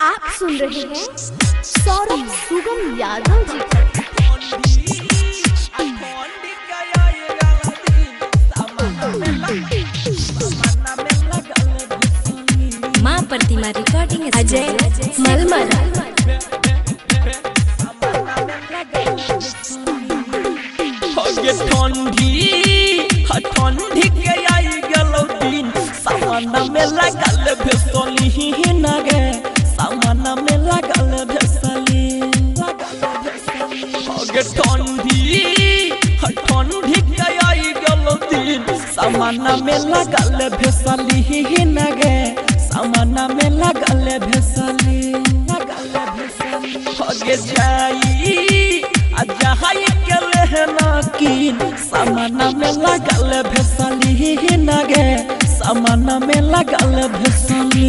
आप सुन रहे हैं सौरभ सुगम यादव जी को। माँ प्रतिमा रिकॉर्डिंग अजय मलमल ठंडी के आई गलो दिन सामाना में लगल भेसली न गे सामाना में लगल भेसली ठंडी के आई गलो दिन सामाना में लगल भेसली न गे सामाना में लगल भेसली होगे जाई जहाई के लेना की सामाना में लगल भेसली न गे सामाना में लगल भेसली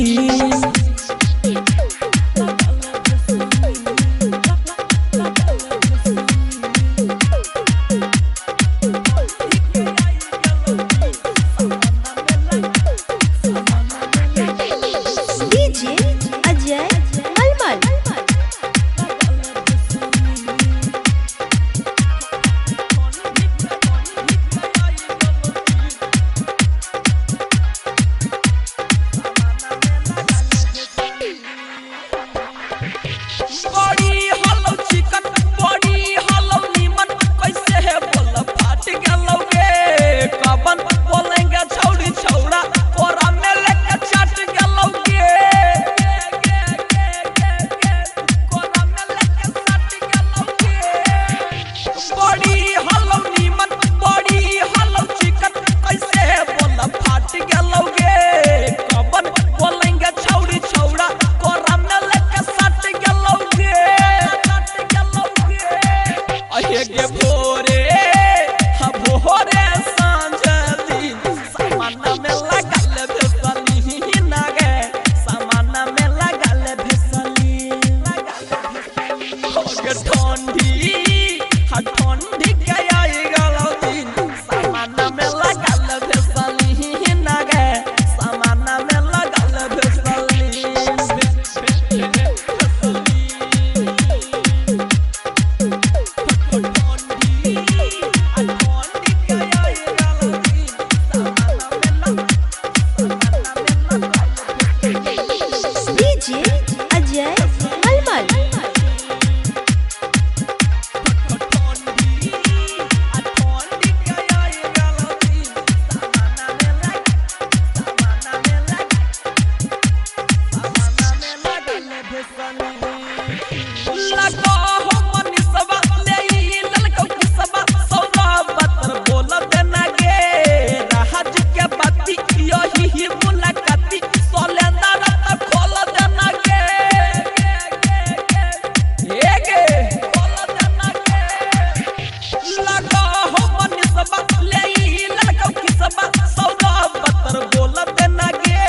डीजे अजय मलमल बड़ी हलौ चिकन बड़ी हलौ नीमन कैसे है बोल फाट गलौ गे कबन बोलेंगे छौड़ी छौड़ा कोरा में लेके चाट गलौ गे कोरा में लेके चाट गलौ गे बड़ी हलौ नीमन बड़ी हलौ चिकन कैसे है बोल फाट गलौ गे कबन बोलेंगे छौड़ी छौड़ा कोरा में लेके चाट गलौ गे अहे गे भोरे भोरे सांझ दिन सामाना में लगल भेसली न गे सामाना में लगल भेसली होगे ठंडी के आई गलो दिन सामाना में लगल भेसली न गे सामाना में लगल भेसली डीजे अजय मलमल लगा हो मनीषवा ले ललकौ किसवा सौदा बतर बोल देना गे राज के बाती यही ही मुलाकाती सोलेंदा रत खोल देना गे हे गे खोल देना गे लगा हो मनीषवा ले ललकौ किसवा सौदा बतर बोल देना गे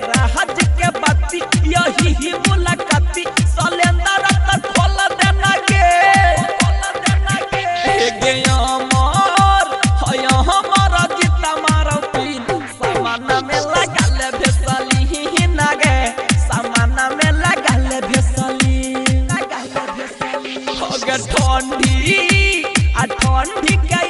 राज के बाती यही ही मुलाकाती सोलेंदा रत खोल देना गे हे गे अमर हय हमारा गीता मारो पीन सामाना में लगल भेसली न गे सामाना में लगल भेसली होगे ठंडी के